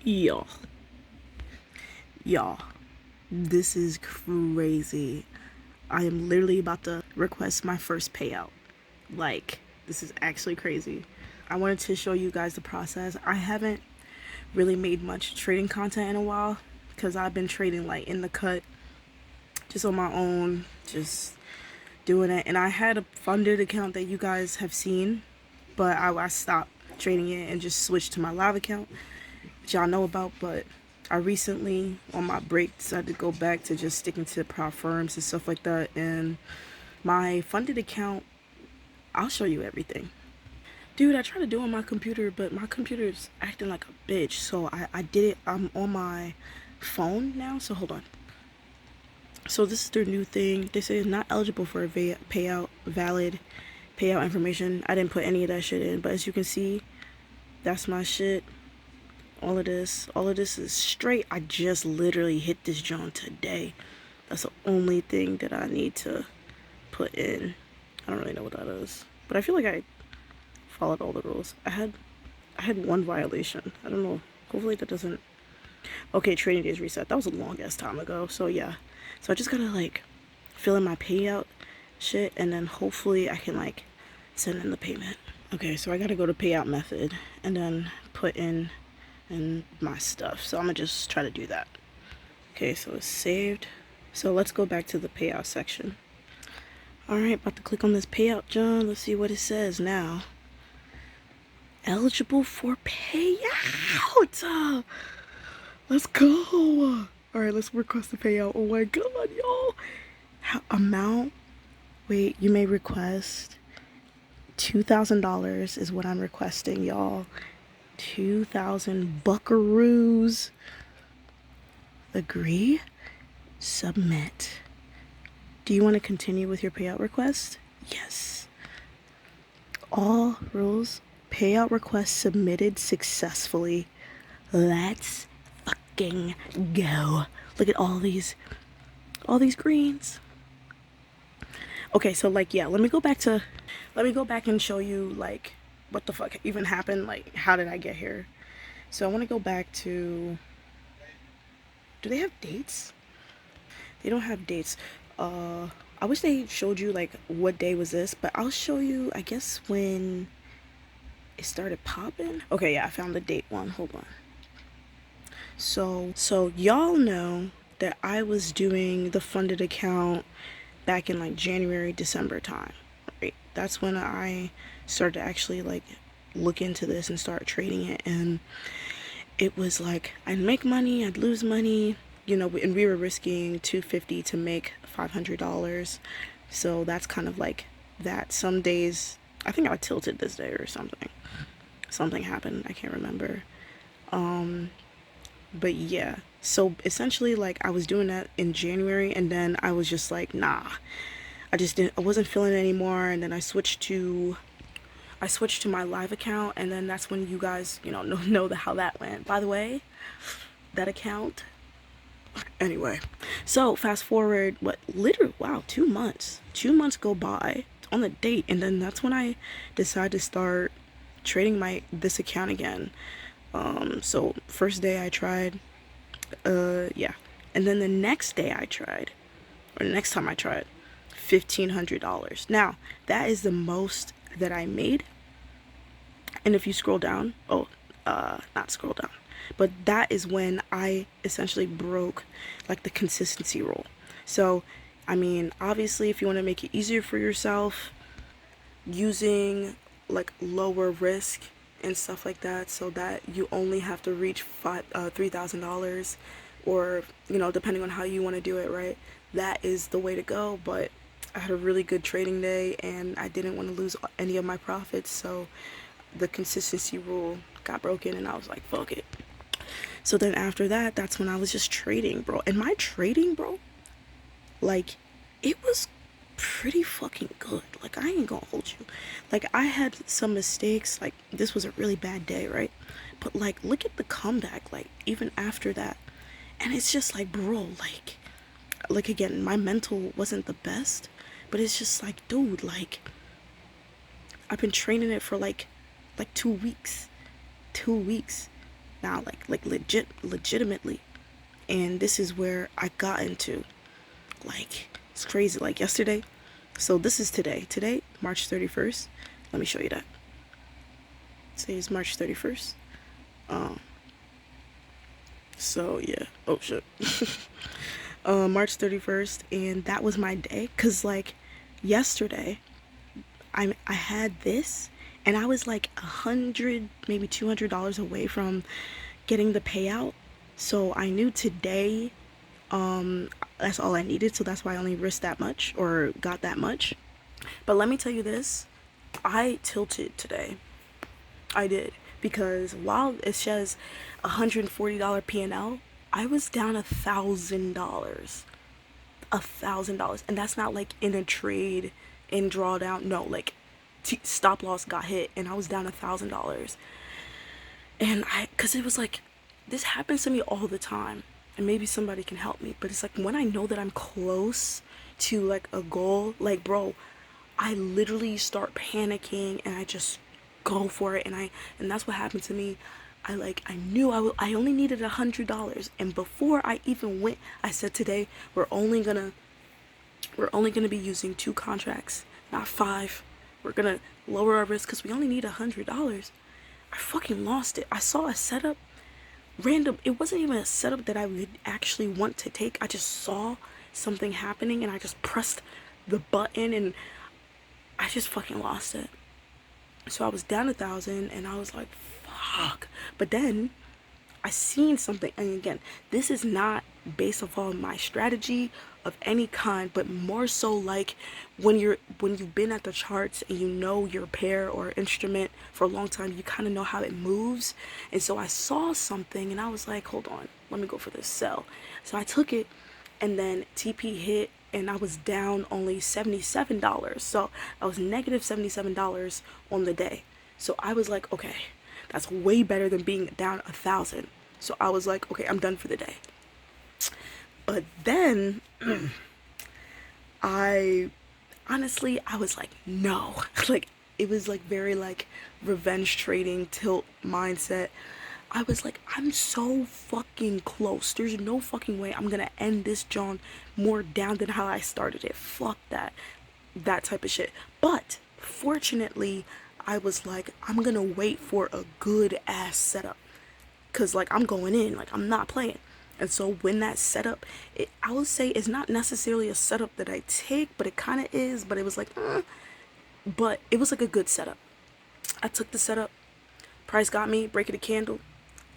Y'all, y'all, this is crazy. I am literally about to request my first payout. Like, this is actually crazy. I wanted to show you guys the process. I haven't really made much trading content in a while because I've been trading like in the cut, just on my own, just doing it. And I had a funded account that you guys have seen, but I stopped trading it and just switched to my live account, which y'all know about. But I recently, on my break, decided to go back to just sticking to prop firms and stuff like that. And my funded account, I'll show you everything. Dude, I tried to do it on my computer, but my computer's acting like a bitch. So I did it. I'm on my phone now. So hold on. So this is their new thing. They say it's not eligible for a payout, valid payout information. I didn't put any of that shit in, but as you can see, that's my shit. All of this is straight. I just literally hit this joint today. That's the only thing that I need to put in. I don't really know what that is, but I feel like I followed all the rules. I had one violation. I don't know. Hopefully that doesn't. Okay, trading days reset. That was a long ass time ago. So yeah. So I just gotta like fill in my payout shit, and then hopefully I can like send in the payment. Okay, so I gotta go to payout method and then put in my stuff. So I'm gonna just try to do that. Okay, so it's saved. So let's go back to the payout section. Alright, about to click on this payout, John. Let's see what it says now. Eligible for payout! Let's go! Alright, let's request the payout. Oh my god, y'all! Amount? Wait, you may request $2,000 is what I'm requesting, y'all. 2,000 buckaroos. Agree? Submit. Do you want to continue with your payout request? Yes. All rules. Payout request submitted successfully. Let's fucking go. Look at all these greens. Okay, so like yeah, let me go back and show you like what the fuck even happened, like how did I get here. So I want to go back to, do they have dates? They don't have dates. I wish they showed you like what day was this, but I'll show you I guess when it started popping. Okay, yeah, I found the date one. Hold on. So y'all know that I was doing the funded account back in like January, December time, right? That's when I started to actually like look into this and start trading it. And it was like I'd make money, I'd lose money, you know, and we were risking $250 to make $500. So that's kind of like that. Some days, I think I tilted this day or something. Something happened, I can't remember. But yeah, so essentially like I was doing that in January, and then I was just like, nah, I wasn't feeling it anymore. And then I switched to my live account, and then that's when you guys, you know how that went. By the way, that account, anyway. So fast forward, what, literally, wow, 2 months go by on the date, and then that's when I decided to start trading this account again. So first day I tried, yeah, and then the next day I tried, or the next time I tried, $1,500. Now that is the most that I made. And if you scroll down, not scroll down, but that is when I essentially broke like the consistency rule. So I mean, obviously if you want to make it easier for yourself, using like lower risk and stuff like that, so that you only have to reach $3,000, or you know, depending on how you want to do it, right? That is the way to go. But I had a really good trading day, and I didn't want to lose any of my profits, so the consistency rule got broken, and I was like, fuck it. So then after that, that's when I was just trading, bro. And my trading, bro, like, it was pretty fucking good. Like, I ain't gonna hold you. Like, I had some mistakes. Like, this was a really bad day, right? But like, look at the comeback, like even after that. And it's just like, bro, like again, my mental wasn't the best, but it's just like, dude, like I've been training it for like 2 weeks. now, like legitimately. And this is where I got into, like, it's crazy. Like yesterday, so this is today, March 31st. Let me show you that. Today is March 31st. So yeah, oh shit. March 31st, and that was my day, cuz like yesterday I had this, and I was like 100, maybe $200 away from getting the payout. So I knew today, that's all I needed, so that's why I only risked that much, or got that much. But let me tell you this, I tilted today. I did, because while it says $140 P&L, I was down $1,000. $1,000, and that's not like in a trade, in drawdown. No, like stop loss got hit, and I was down $1,000. And cause it was like, this happens to me all the time, and maybe somebody can help me. But it's like when I know that I'm close to like a goal, like bro, I literally start panicking, and I just go for it, and that's what happened to me. I knew I only needed $100, and before I even went, I said today we're only gonna be using 2 contracts, not 5. We're gonna lower our risk because we only need $100. I fucking lost it. I saw a setup, random. It wasn't even a setup that I would actually want to take. I just saw something happening, and I just pressed the button, and I just fucking lost it. So I was down 1,000, and I was like, fuck. But then I seen something, and again, this is not based off on my strategy of any kind, but more so like when you've been at the charts and you know your pair or instrument for a long time, you kind of know how it moves. And so I saw something, and I was like, hold on, let me go for this sell. So I took it, and then TP hit, and I was down only $77. So I was negative $77 on the day. So I was like, okay, that's way better than being down 1,000. So I was like, okay, I'm done for the day. But then I was like, no. Like, it was like very like revenge trading tilt mindset. I was like, I'm so fucking close. There's no fucking way I'm gonna end this John more down than how I started it. Fuck that type of shit. But fortunately, I was like, I'm gonna wait for a good ass setup, cause like I'm going in, like I'm not playing. And so when that setup, I would say it's not necessarily a setup that I take, but it kind of is. But it was like, but it was like a good setup. I took the setup. Price got me breaking the candle.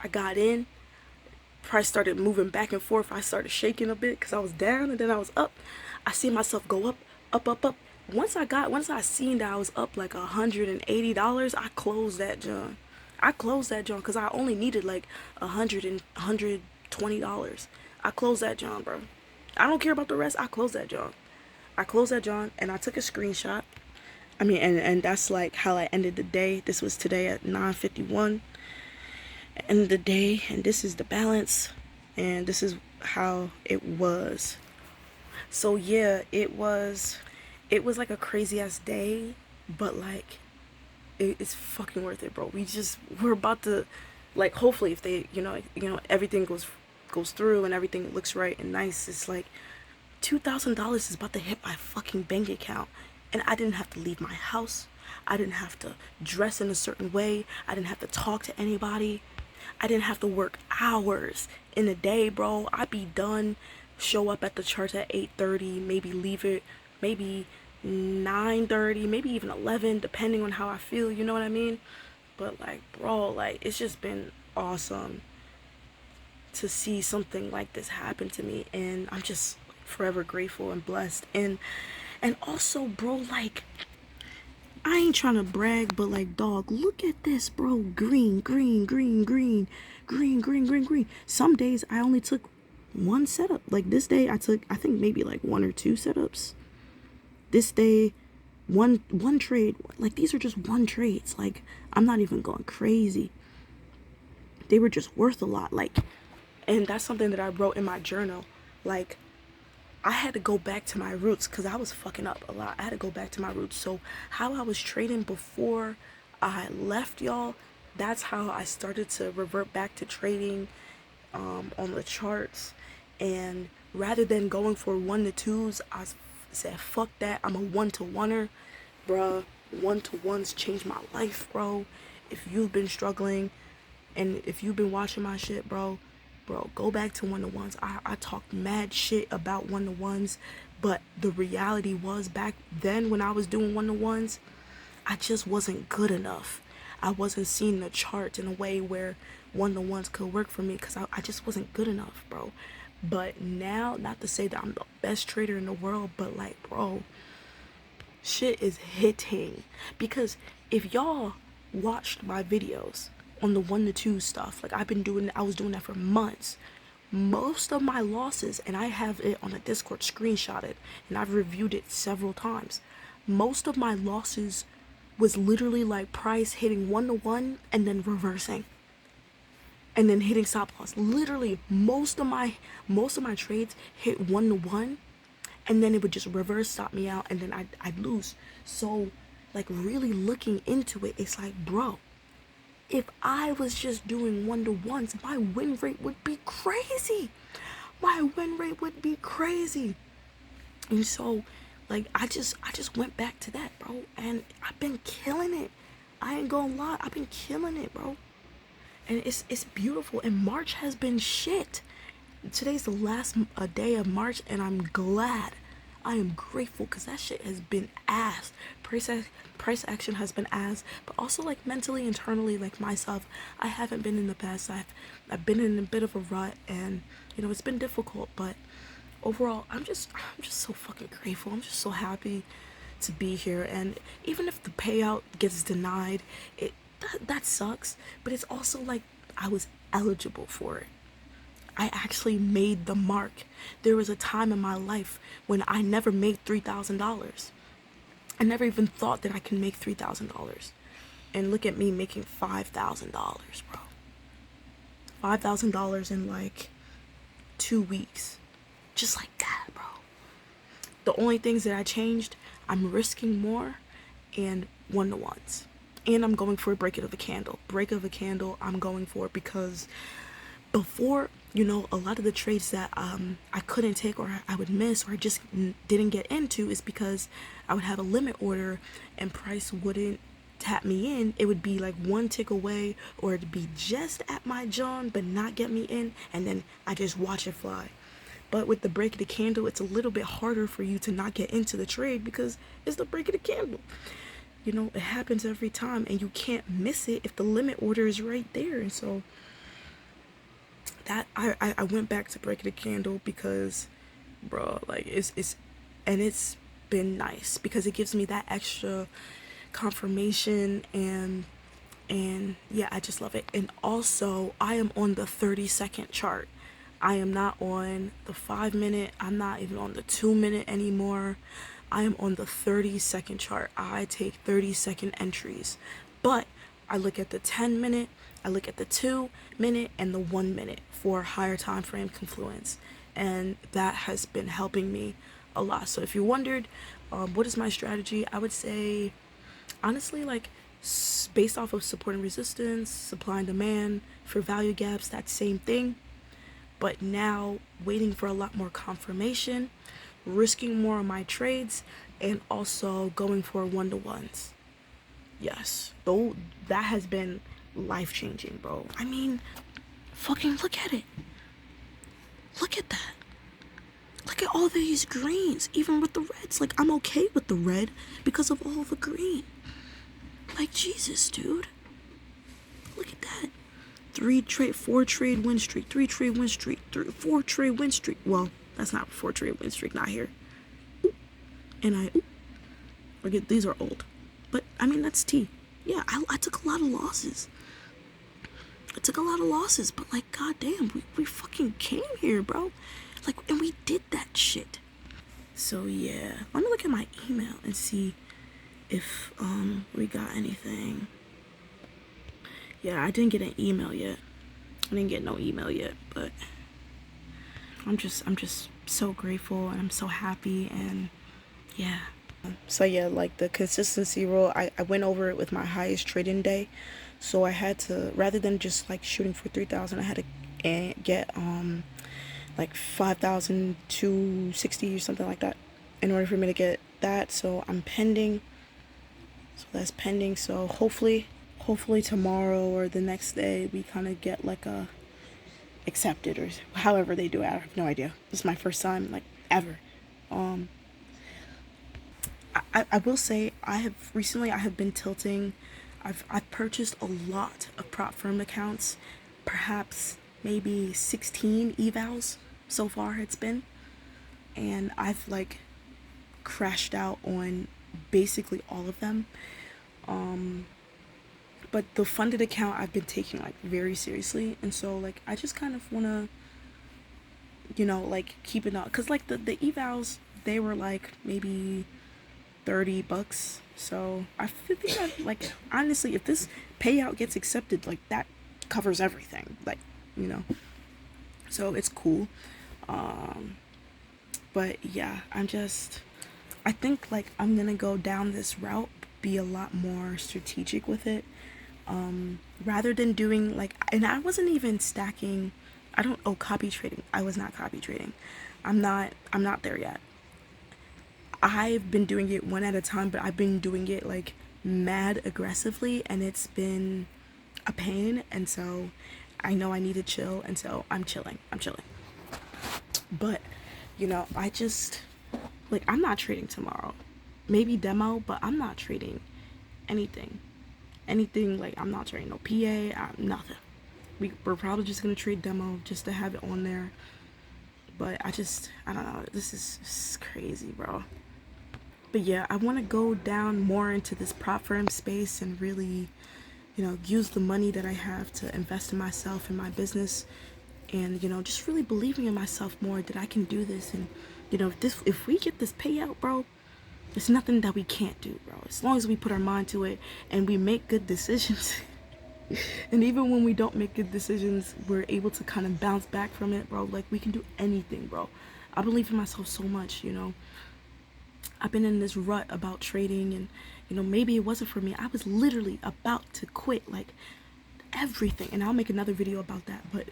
I got in. Price started moving back and forth. I started shaking a bit because I was down, and then I was up. I see myself go up, up, up, up. Once I seen that I was up like $180, I closed that joint. Because I only needed like $120. I closed that joint, bro. I don't care about the rest. I closed that joint. And I took a screenshot. I mean, and that's like how I ended the day. This was today at 9:51. End of the day, and this is the balance, and this is how it was. So yeah, it was like a crazy ass day, but like it's fucking worth it, bro. We're about to, like, hopefully if they, everything goes through and everything looks right and nice, it's like $2,000 is about to hit my fucking bank account, and I didn't have to leave my house. I didn't have to dress in a certain way. I didn't have to talk to anybody. I didn't have to work hours in a day, bro. I'd be done, show up at the church at 8:30, maybe leave it maybe 9:30, maybe even 11, depending on how I feel, you know what I mean? But like, bro, like, it's just been awesome to see something like this happen to me, and I'm just forever grateful and blessed. And also, bro, like, I ain't trying to brag, but like, dog, look at this, bro. Green, green, green, green, green, green, green, green. Some days I only took one setup. Like this day I took, I think, maybe like 1 or 2 setups. This day, one trade. Like, these are just one trades. Like, I'm not even going crazy. They were just worth a lot. Like, and that's something that I wrote in my journal. Like, I had to go back to my roots because I was fucking up a lot. I had to go back to my roots. So how I was trading before I left, y'all, that's how I started to revert back to trading on the charts. And rather than going for 1 to 2s, I said, fuck that. I'm a 1 to 1er, bruh. 1 to 1s changed my life, bro. If you've been struggling and if you've been watching my shit, bro, go back to 1 to 1s. I talked mad shit about 1 to 1s, but the reality was back then when I was doing 1 to 1s, I just wasn't good enough. I wasn't seeing the charts in a way where 1 to 1s could work for me because I just wasn't good enough, bro. But now, not to say that I'm the best trader in the world, but like, bro, shit is hitting. Because if y'all watched my videos on the 1 to 2 stuff, like I was doing that for months. Most of my losses, and I have it on a Discord screenshotted, and I've reviewed it several times. Most of my losses was literally like price hitting 1 to 1 and then reversing and then hitting stop loss. Literally most of my trades hit 1 to 1 and then it would just reverse stop me out and then I'd lose. So like really looking into it, it's like, bro, if I was just doing 1 to 1s, my win rate would be crazy. My win rate would be crazy. And so like I just went back to that, bro, and I've been killing it. I ain't gonna lie, I've been killing it, bro. And it's beautiful. And March has been shit. Today's the last day of March, and I'm glad. I am grateful because that shit has been ass. Price action has been ass, but also like mentally, internally, like myself, I haven't been in the best. I've been in a bit of a rut, and you know it's been difficult. But overall, I'm just so fucking grateful. I'm just so happy to be here. And even if the payout gets denied, that sucks. But it's also like I was eligible for it. I actually made the mark. There was a time in my life when I never made $3,000. I never even thought that I could make $3,000. And look at me making $5,000, bro. $5,000 in like 2 weeks. Just like that, bro. The only things that I changed, I'm risking more and 1 to 1s. And I'm going for a break of a candle. Break of a candle, I'm going for it because before, you know, a lot of the trades that I couldn't take or I would miss or I just didn't get into is because I would have a limit order and price wouldn't tap me in. It would be like 1 tick away, or it'd be just at my John but not get me in, and then I just watch it fly. But with the break of the candle, it's a little bit harder for you to not get into the trade because it's the break of the candle. You know, it happens every time and you can't miss it if the limit order is right there. And so that I went back to break the candle because, bro, like it's been nice because it gives me that extra confirmation and yeah, I just love it. And also I am on the 30-second chart. I am not on the 5-minute. I'm not even on the 2-minute anymore. I am on the 30-second chart. I take 30-second entries. But I look at the 10-minute, I look at the 2-minute, and the 1-minute for higher time frame confluence. And that has been helping me a lot. So if you wondered, what is my strategy? I would say, honestly, like based off of support and resistance, supply and demand, for value gaps, that same thing. But now waiting for a lot more confirmation, risking more on my trades, and also going for 1 to 1s. Yes, though that has been life-changing, bro. I mean, fucking look at it. Look at that. Look at all these greens, even with the reds. Like, I'm okay with the red because of all the green. Like, Jesus, dude. Look at that. 4 trade win streak, 3 trade win streak, 4 trade win streak. Well, that's not 4 trade win streak, not here. Ooh. And forget, these are old. But, I mean, that's T. Yeah, I took a lot of losses. But, like, goddamn, we fucking came here, bro. Like, and we did that shit. So, yeah. Let me look at my email and see if, we got anything. Yeah, I didn't get an email yet. I didn't get no email yet, but I'm just so grateful and I'm so happy, and yeah. So yeah, like the consistency rule, I went over it with my highest trading day. So I had to, rather than just like shooting for 3,000, I had to get like 5,260 or something like that in order for me to get that. So I'm pending. So that's pending. So hopefully tomorrow or the next day we kind of get like a accepted, or however they do it. I have no idea. This is my first time like ever. Um, I will say I have been tilting. I've purchased a lot of prop firm accounts, perhaps maybe 16 evals so far it's been, and I've like crashed out on basically all of them. But the funded account I've been taking like very seriously, and so like I just kind of want to, like keep it up, because like the evals, they were like maybe $30. So I think that, like, honestly, if this payout gets accepted, like that covers everything, like, you know so it's cool. But yeah, I think like I'm gonna go down this route, be a lot more strategic with it, rather than doing like, and I wasn't even stacking. I don't copy trading. I was not copy trading. I'm not there yet. I've been doing it one at a time, but I've been doing it like mad aggressively, and it's been a pain. And so I know I need to chill, and so I'm chilling. But I just, like, I'm not trading tomorrow. Maybe demo, but I'm not trading anything. Like, I'm not trading no PA, nothing. We're probably just gonna trade demo just to have it on there. But I don't know. This is crazy, bro. But yeah, I want to go down more into this prop firm space and really, use the money that I have to invest in myself and my business, and just really believing in myself more that I can do this. And if we get this payout, bro, there's nothing that we can't do, bro. As long as we put our mind to it and we make good decisions. And even when we don't make good decisions, we're able to kind of bounce back from it, bro. Like, we can do anything, bro. I believe in myself so much. I've been in this rut about trading, and maybe it wasn't for me. I was literally about to quit like everything, and I'll make another video about that. But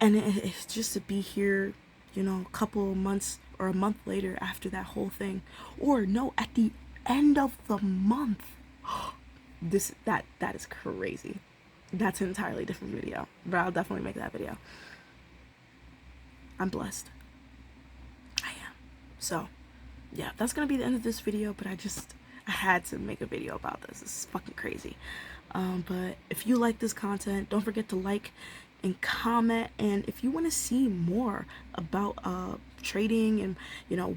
it's just to be here, a couple of months or a month later after that whole thing, or no, at the end of the month. That is crazy. That's an entirely different video, but I'll definitely make that video. I'm blessed. I am. So yeah, that's gonna be the end of this video, but I had to make a video about this. This is fucking crazy. But if you like this content, don't forget to like and comment. And if you want to see more about trading and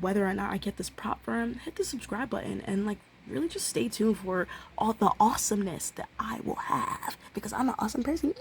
whether or not I get this prop firm, hit the subscribe button, and like really just stay tuned for all the awesomeness that I will have, because I'm an awesome person.